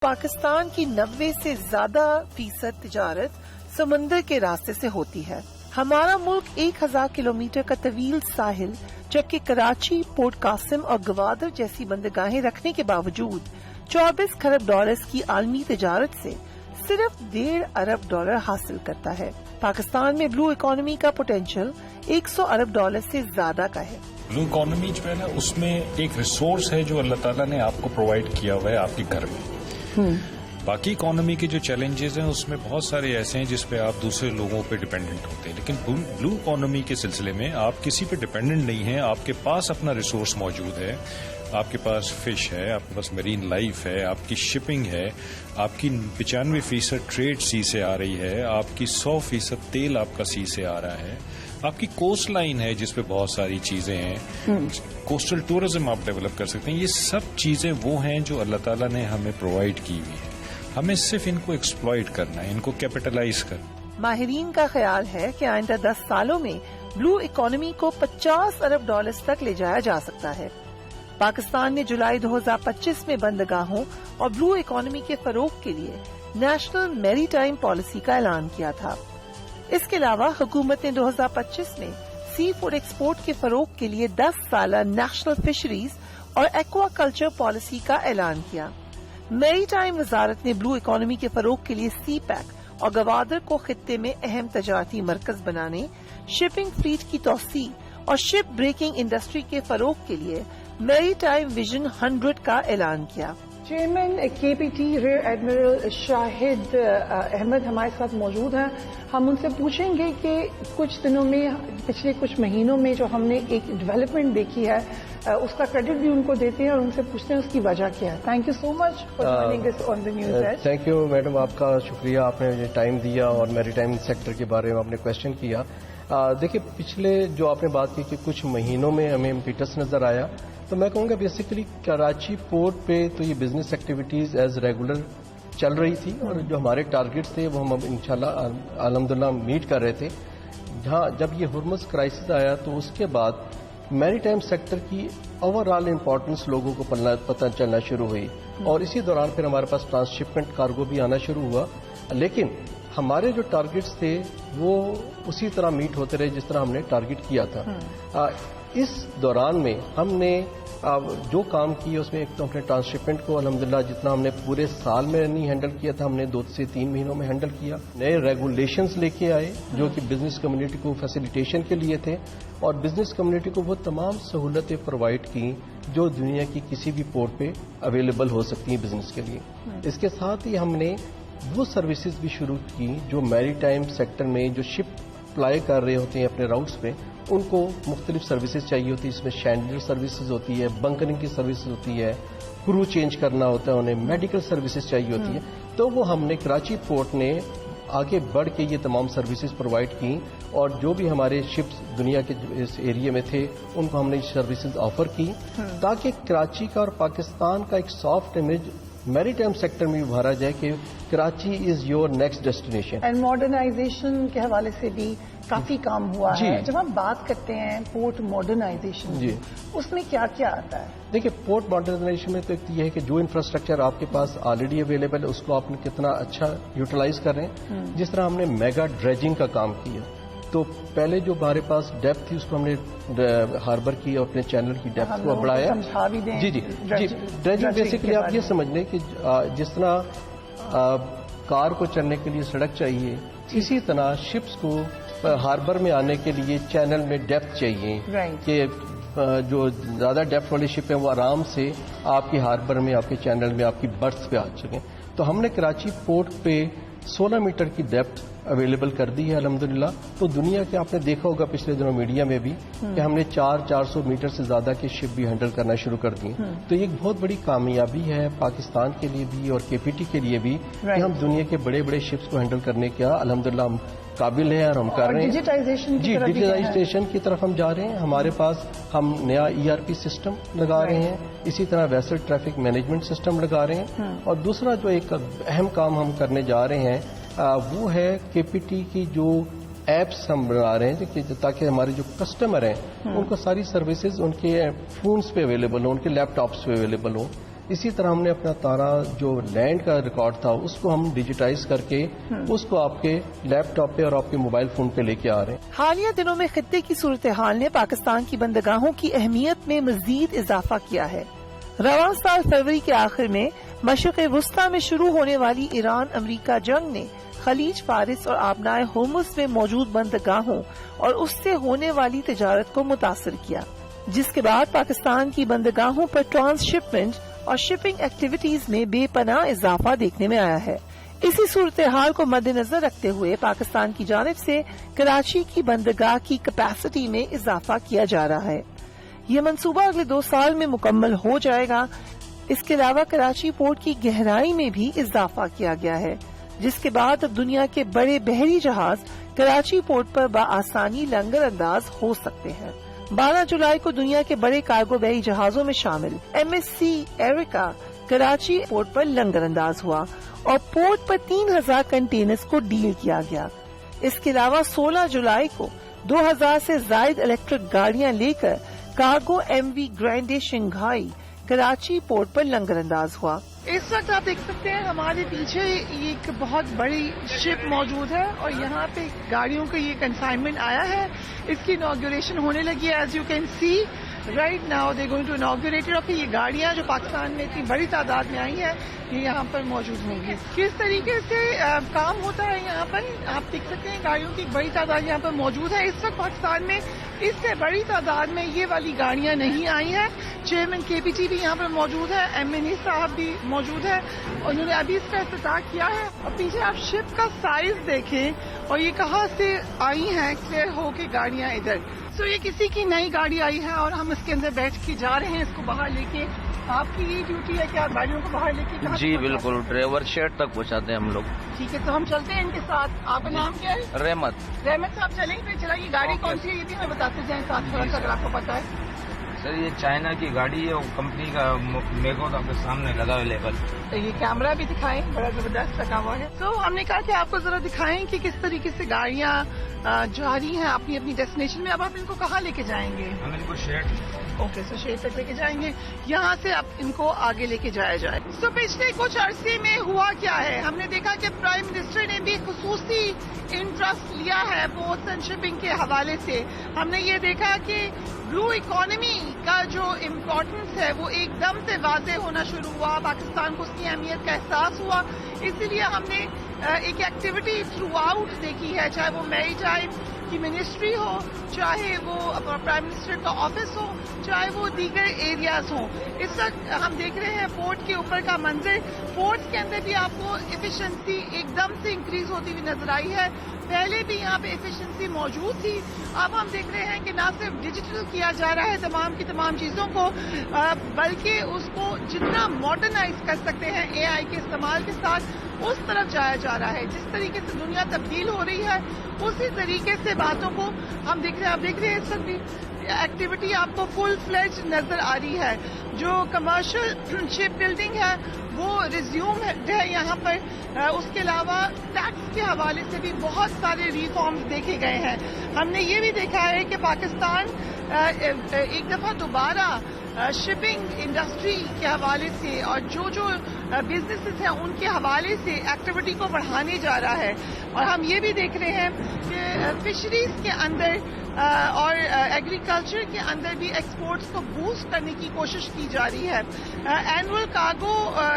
پاکستان کی 90 سے زیادہ فیصد تجارت سمندر کے راستے سے ہوتی ہے. ہمارا ملک 1000 کلومیٹر کا طویل ساحل جبکہ کراچی، پورٹ قاسم اور گوادر جیسی بندرگاہیں رکھنے کے باوجود 24 کھرب ڈالرز کی عالمی تجارت سے صرف $1.5 ارب حاصل کرتا ہے. پاکستان میں بلو اکانومی کا پوٹینشیل $100 ارب سے زیادہ کا ہے. بلو اکانومی جو ہے نا، اس میں ایک ریسورس ہے جو اللہ تعالیٰ نے آپ کو پرووائڈ کیا ہوا ہے آپ کے گھر میں. باقی اکانومی کے جو چیلنجز ہیں اس میں بہت سارے ایسے ہیں جس پہ آپ دوسرے لوگوں پہ ڈیپینڈنٹ ہوتے ہیں، لیکن بلو اکانومی کے سلسلے میں آپ کسی پہ ڈیپینڈنٹ نہیں ہیں. آپ کے پاس اپنا ریسورس موجود ہے، آپ کے پاس فش ہے، آپ کے پاس میرین لائف ہے، آپ کی شپنگ ہے، آپ کی 95% ٹریڈ سی سے آ رہی ہے، آپ کی 100% تیل آپ کا سی سے آ رہا ہے، آپ کی کوسٹ لائن ہے جس پہ بہت ساری چیزیں ہیں، کوسٹل ٹورزم آپ ڈیولپ کر سکتے ہیں. یہ سب چیزیں وہ ہیں جو اللہ تعالیٰ نے ہمیں پرووائڈ کی ہوئی ہیں. ہمیں صرف ان کو ایکسپلائٹ کرنا ہے، ان کو کیپٹلائز کرنا. ماہرین کا خیال ہے کہ آئندہ 10 سالوں میں بلو اکانومی کو $50 ارب تک لے جایا جا سکتا ہے. پاکستان نے جولائی 2025 میں بندرگاہوں اور بلو اکانومی کے فروغ کے لیے نیشنل میری ٹائم پالیسی کا اعلان کیا تھا. اس کے علاوہ حکومت نے 2025 میں سی فوڈ ایکسپورٹ کے فروغ کے لیے 10 سالہ نیشنل فشریز اور ایکوا کلچر پالیسی کا اعلان کیا. میری ٹائم وزارت نے بلو اکانومی کے فروغ کے لیے سی پیک اور گوادر کو خطے میں اہم تجارتی مرکز بنانے، شپنگ فلیٹ کی توسیع اور شپ بریکنگ انڈسٹری کے فروغ کے لیے میری ٹائم ویژن 100 کا اعلان کیا. چیئرمین کے پی ٹی ریئر ایڈمرل شاہد احمد ہمارے ساتھ موجود ہیں. ہم ان سے پوچھیں گے کہ کچھ دنوں میں، پچھلے کچھ مہینوں میں جو ہم نے ایک ڈیولپمنٹ دیکھی ہے اس کا کریڈٹ بھی ان کو دیتے ہیں اور ان سے پوچھتے ہیں اس کی وجہ کیا ہے. Thank you so much for joining us on the news age. Thank you madam, آپ کا شکریہ، آپ نے مجھے ٹائم دیا اور میری ٹائم سیکٹر کے بارے میں آپ نے کوشچن کیا. دیکھیے، پچھلے جو آپ نے بات کی کہ کچھ مہینوں میں ہمیں امپیٹس نظر آیا، تو میں کہوں گا بیسیکلی کراچی پورٹ پہ تو یہ بزنس ایکٹیویٹیز ایز ریگولر چل رہی تھی اور جو ہمارے ٹارگیٹس تھے وہ ہم انشاءاللہ الحمدللہ میٹ کر رہے تھے. جہاں جب یہ ہرمز کرائسس آیا تو اس کے بعد میری ٹائم سیکٹر کی اوور آل امپورٹنس لوگوں کو پتہ چلنا شروع ہوئی اور اسی دوران پھر ہمارے پاس ٹرانسشپمنٹ کارگو بھی آنا شروع ہوا. لیکن ہمارے جو ٹارگیٹس تھے وہ اسی طرح میٹ ہوتے رہے جس طرح ہم نے ٹارگیٹ کیا تھا. اس دوران میں ہم نے جو کام کیا اس میں ایک تو اپنے ٹرانسشپمنٹ کو الحمدللہ جتنا ہم نے پورے سال میں نہیں ہینڈل کیا تھا، ہم نے 2 سے 3 مہینوں میں ہینڈل کیا. نئے ریگولیشنز لے کے آئے جو کہ بزنس کمیونٹی کو فیسیلیٹیشن کے لیے تھے اور بزنس کمیونٹی کو وہ تمام سہولتیں پرووائڈ کی جو دنیا کی کسی بھی پورٹ پہ اویلیبل ہو سکتی ہیں بزنس کے لیے. اس کے ساتھ ہی ہم نے وہ سروسز بھی شروع کی جو میری ٹائم سیکٹر میں جو شپ اپلائی کر رہے ہوتے ہیں اپنے راؤٹس پہ، ان کو مختلف سروسز چاہیے ہوتی ہے. اس میں شینڈلر سروسز ہوتی ہے، بنکرنگ کی سروسز ہوتی ہے، کرو چینج کرنا ہوتا ہے، انہیں میڈیکل سروسز چاہیے ہوتی ہے. تو وہ ہم نے کراچی پورٹ نے آگے بڑھ کے یہ تمام سروسز پرووائڈ کی اور جو بھی ہمارے شپس دنیا کے اس ایریے میں تھے ان کو ہم نے سروسز آفر کی تاکہ کراچی کا اور پاکستان کا ایک soft image maritime sector میں ابھارا جائے کہ Karachi is your next destination. And modernization کے حوالے سے بھی کافی کام ہوا ہے. جب ہم بات کرتے ہیں پورٹ ماڈرنائزیشن، اس میں کیا کیا آتا ہے؟ دیکھیے، پورٹ ماڈرنائزیشن میں تو ایک یہ ہے کہ جو انفراسٹرکچر آپ کے پاس آلریڈی اویلیبل ہے اس کو آپ نے کتنا اچھا یوٹیلائز کر رہے ہیں. جس طرح ہم نے میگا ڈریجنگ کا کام کیا تو پہلے جو ہمارے پاس ڈیپتھ تھی اس کو ہم نے ہاربر کی اور اپنے چینل کی ڈیپتھ کو بڑھایا. جی ڈریجنگ بیسیکلی آپ یہ سمجھ لیں کہ جس طرح کار کو چلنے کے لیے سڑک چاہیے اسی طرح شپس کو ہاربر میں آنے کے لیے چینل میں ڈیپتھ چاہیے کہ جو زیادہ ڈیپتھ والی شپ ہیں وہ آرام سے آپ کی ہاربر میں، آپ کے چینل میں، آپ کی برتھ پہ آ چکے. تو ہم نے کراچی پورٹ پہ 16 میٹر کی ڈیپتھ اویلیبل کر دی ہے الحمدللہ. تو دنیا کے آپ نے دیکھا ہوگا پچھلے دنوں میڈیا میں بھی کہ ہم نے 400 میٹر سے زیادہ کے شپ بھی ہینڈل کرنا شروع کر دی. تو یہ ایک بہت بڑی کامیابی ہے پاکستان کے لیے بھی اور کے پی ٹی کے لیے بھی کہ ہم دنیا کے بڑے بڑے شپس کو ہینڈل کرنے کا الحمدللہ ہم قابل ہیں اور ہم کر رہے ہیں. ڈیجیٹائزیشن کی طرف ہم جا رہے ہیں. ہمارے پاس ہم نیا ERP سسٹم لگا رہے ہیں، اسی طرح ویسل ٹریفک مینجمنٹ سسٹم لگا رہے ہیں. اور دوسرا جو ایک اہم کام ہم کرنے جا رہے ہیں وہ ہے کے پی ٹی کی جو ایپس ہم بنا رہے ہیں تاکہ ہمارے جو کسٹمر ہیں ان کو ساری سروسز ان کے فونز پہ اویلیبل ہوں، ان کے لیپ ٹاپس پہ اویلیبل ہوں. اسی طرح ہم نے اپنا تارا جو لینڈ کا ریکارڈ تھا اس کو ہم ڈیجیٹائز کر کے اس کو آپ کے لیپ ٹاپ پہ اور آپ کے موبائل فون پہ لے کے آ رہے ہیں. حالیہ دنوں میں خطے کی صورتحال نے پاکستان کی بندرگاہوں کی اہمیت میں مزید اضافہ کیا ہے. رواں سال فروری کے آخر میں مشرق وسطی میں شروع ہونے والی ایران امریکہ جنگ نے خلیج فارس اور آبنائے ہورمز میں موجود بندرگاہوں اور اس سے ہونے والی تجارت کو متاثر کیا، جس کے بعد پاکستان کی بندرگاہوں پر ٹرانس شپمنٹ اور شپنگ ایکٹیویٹیز میں بے پناہ اضافہ دیکھنے میں آیا ہے. اسی صورتحال کو مد نظر رکھتے ہوئے پاکستان کی جانب سے کراچی کی بندرگاہ کی کیپیسٹی میں اضافہ کیا جا رہا ہے. یہ منصوبہ اگلے 2 سال میں مکمل ہو جائے گا. اس کے علاوہ کراچی پورٹ کی گہرائی میں بھی اضافہ کیا گیا ہے، جس کے بعد اب دنیا کے بڑے بحری جہاز کراچی پورٹ پر بآسانی لنگر انداز ہو سکتے ہیں. 12 جولائی کو دنیا کے بڑے کارگو بحری جہازوں میں شامل MSC ایرکا کراچی پورٹ پر لنگر انداز ہوا اور پورٹ پر 3000 کنٹینرز کو ڈیل کیا گیا. اس کے علاوہ 16 جولائی کو 2000 سے زائد الیکٹرک گاڑیاں لے کر cargo MV Grande Shanghai Karachi port پر لنگر انداز ہوا. اس وقت آپ دیکھ سکتے ہیں ہمارے پیچھے ایک بہت بڑی شپ موجود ہے اور یہاں پہ گاڑیوں کا یہ کنسائنمنٹ آیا ہے. اس کی انوگریشن ہونے لگی ہے. As you can see right now they going to inaugurate it. اور یہ گاڑیاں جو پاکستان میں اتنی بڑی تعداد میں آئی ہیں یہ یہاں پر موجود ہوں گی. کس طریقے سے کام ہوتا ہے یہاں پر آپ دیکھ سکتے ہیں. گاڑیوں کی بڑی تعداد یہاں پر موجود ہے. اس وقت پاکستان میں اس سے بڑی تعداد میں یہ والی گاڑیاں نہیں آئی ہیں. چیئرمین KPT بھی یہاں پر موجود ہے. MNA صاحب بھی موجود ہے. انہوں نے ابھی اس کا افتتاح کیا ہے. اور پیچھے آپ شپ کا سائز دیکھیں اور یہ کہاں سے آئی ہیں کلیئر ہو کے گاڑیاں ادھر. سو یہ کسی کی نئی گاڑی آئی ہے اور ہم اس کے اندر بیٹھ کے جا رہے ہیں اس کو باہر لے کے. آپ کی یہ ڈیوٹی ہے کہ آپ گاڑیوں کو باہر لے کے جی بالکل ڈرائیور شیڈ تک پہنچاتے ہیں ہم لوگ. ٹھیک ہے تو ہم چلتے ہیں ان کے ساتھ. آپ کا نام کیا ہے؟ رحمت صاحب چلیں گے. چلائیے گاڑی کون سی ہے یہ بھی ہمیں بتاتے جائیں ساتھ تھوڑا سا اگر آپ کو پتا ہے. سر یہ چائنا کی گاڑی ہے. کمپنی کا میگو آپ کے سامنے لگا اویلیبل. یہ کیمرہ بھی دکھائیں بڑا زبردست لگا ہوا ہے. تو ہم نے کہا کہ آپ کو ذرا دکھائیں کہ کس طریقے سے گاڑیاں جاری ہیں اپنی اپنی ڈیسٹینیشن میں. اب آپ ان کو کہاں لے کے جائیں گے؟ ہم ان کو شیڈ اوکے سو شیڈ تک لے کے جائیں گے. یہاں سے اب ان کو آگے لے کے جایا جائے. تو پچھلے کچھ عرصے میں ہوا کیا ہے ہم نے دیکھا کہ پرائم منسٹر نے بھی خصوصی انٹرسٹ لیا ہے پورٹس اینڈ شپنگ کے حوالے سے. ہم نے یہ دیکھا کہ بلو اکانومی کا جو امپورٹنس ہے وہ ایک دم سے واضح ہونا شروع ہوا. پاکستان کو اس کی اہمیت کا احساس ہوا. اسی لیے ہم نے ایک ایکٹیویٹی تھرو آؤٹ دیکھی ہے, چاہے وہ میری ٹائم کی منسٹری ہو, چاہے وہ پرائم منسٹر کا آفس ہو, چاہے وہ دیگر ایریاز ہوں. اس وقت ہم دیکھ رہے ہیں پورٹ کے اوپر کا منظر. پورٹ کے اندر بھی آپ کو ایفیشنسی ایک دم سے انکریز ہوتی ہوئی نظر آئی ہے. پہلے بھی یہاں پہ ایفیشنسی موجود تھی. اب ہم دیکھ رہے ہیں کہ نہ صرف ڈیجیٹل کیا جا رہا ہے تمام کی تمام چیزوں کو, بلکہ اس کو جتنا ماڈرنائز کر سکتے ہیں اے آئی کے استعمال کے ساتھ اس طرف جایا جا رہا ہے. جس طریقے سے دنیا تبدیل ہو رہی ہے اسی طریقے سے باتوں کو ہم دیکھ رہے ہیں. آپ دیکھ رہے ہیں اس وقت ایکٹیویٹی آپ کو فل فلیج نظر آ رہی ہے. جو کمرشل شپ بلڈنگ ہے وہ ریزیوم ہے یہاں پر. اس کے علاوہ ٹیکس کے حوالے سے بھی بہت سارے ریفارمز دیکھے گئے ہیں. ہم نے یہ بھی دیکھا ہے کہ پاکستان ایک دفعہ دوبارہ شپنگ انڈسٹری کے حوالے سے اور جو بزنسز ہیں ان کے حوالے سے ایکٹیویٹی کو بڑھانے جا رہا ہے. اور ہم یہ بھی دیکھ رہے ہیں کہ فشریز کے اندر اور ایگریکلچر کے اندر بھی ایکسپورٹس کو بوسٹ کرنے کی کوشش کی جا رہی ہے. اینول کارگو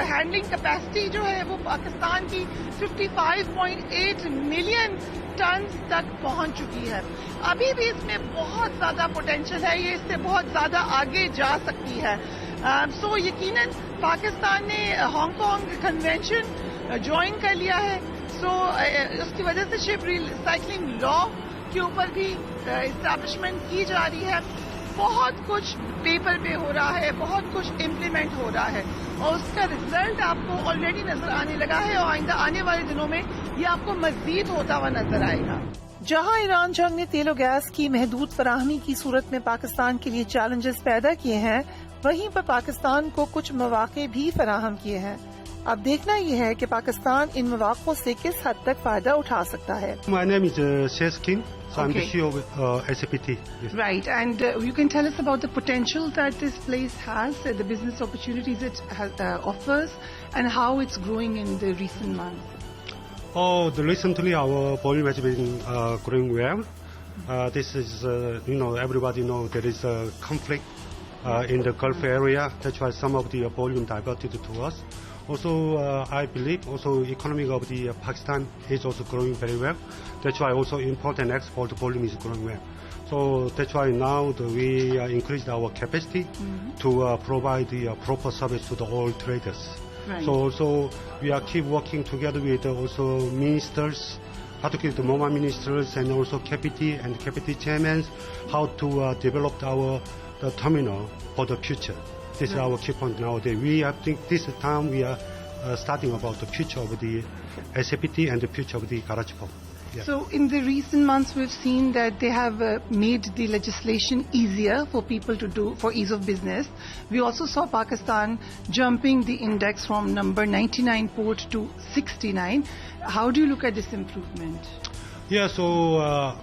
ہینڈلنگ کیپیسٹی جو ہے وہ پاکستان کی 55.8 ملین ٹنز تک پہنچ چکی ہے. ابھی بھی اس میں بہت زیادہ پوٹینشیل ہے. یہ اس سے بہت زیادہ آگے جا سکتی ہے. سو یقیناً پاکستان نے ہانگ کانگ کنونشن جوائن کر لیا ہے. سو اس کی وجہ سے شپ ریسائکلنگ لا کے اوپر بھی اسٹیبلشمنٹ کی جا رہی ہے. بہت کچھ پیپر پہ ہو رہا ہے, بہت کچھ امپلیمنٹ ہو رہا ہے اور اس کا رزلٹ آپ کو آلریڈی نظر آنے لگا ہے اور آئندہ آنے والے دنوں میں یہ آپ کو مزید ہوتا ہوا نظر آئے گا. جہاں ایران جنگ نے تیل و گیس کی محدود فراہمی کی صورت میں پاکستان کے لیے چیلنجز پیدا کیے ہیں, وہیں پر پاکستان کو کچھ مواقع بھی فراہم کیے ہیں. اب دیکھنا یہ ہے کہ پاکستان ان مواقع سے کس حد تک فائدہ اٹھا سکتا ہے. My name is Seth King. So I'm the CEO of SAPT. Yes. Right, and you can tell us about the potential that this place has, the business opportunities it offers, and how it's growing in the recent months. Recently our volume has been growing well. This is, everybody knows there is a conflict in the Gulf area. That's why some of the volume diverted to us. Also, I believe also economy of the Pakistan is also growing very well. That's why also import and export volume is growing well. So that's why now we increased our capacity to provide the proper service to the oil traders. Right. So also we are keep working together with also ministers, particularly the MoMA ministers and also KPT and KPT chairmen, how to develop the terminal for the future. This is our key point nowadays. I think this time we are starting about the future of the SAPT and the future of the Karachi port. Yeah. So in the recent months we've seen that they have made the legislation easier for people to do for ease of business. We also saw Pakistan jumping the index from number 99 port to 69. How do you look at this improvement? Yeah, so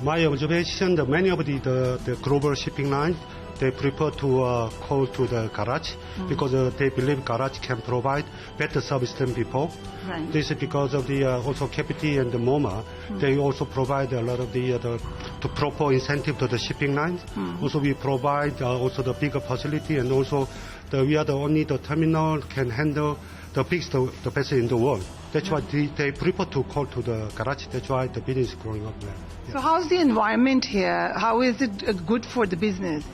my observation, that many of the global shipping lines, they prefer to call to the Karachi because they believe Karachi can provide better service than before. Right. This is because of the also KPT and the MoMA. They also provide a lot of the proper incentive to the shipping lines. Also, we provide also the bigger facility, and also we are the only terminal can handle the biggest the vessel in the world. That's why they prefer to call to the Karachi. That's why the business is growing up there. Yeah. So how's the environment here? How is it good for the business?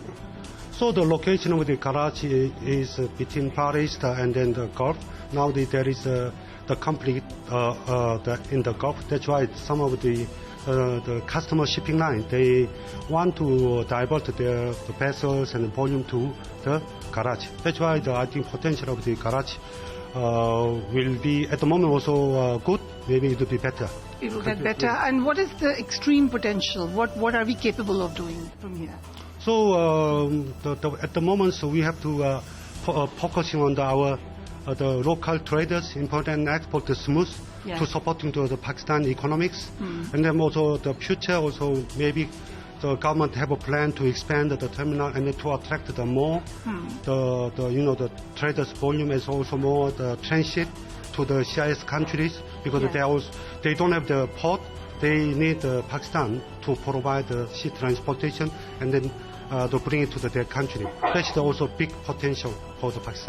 So the location of the Karachi is between Far East and then the Gulf. Now there is the conflict in the Gulf. That's why some of the customer shipping line, they want to divert the vessels and the volume to the Karachi. That's why I think potential of the Karachi will be at the moment also good. Maybe it will be better. It will get better. And what is the extreme potential? What are we capable of doing from here? So at the moment, so we have to focusing on the local traders, import and export the smooth to supporting the Pakistan economics, and then also the future. Also maybe the government have a plan to expand the terminal and then to attract the more the traders volume is also more the transit to the CIS countries because they don't have the port. They need Pakistan to provide the sea transportation and then to bring it to their country. That's also big potential for the Pakistan.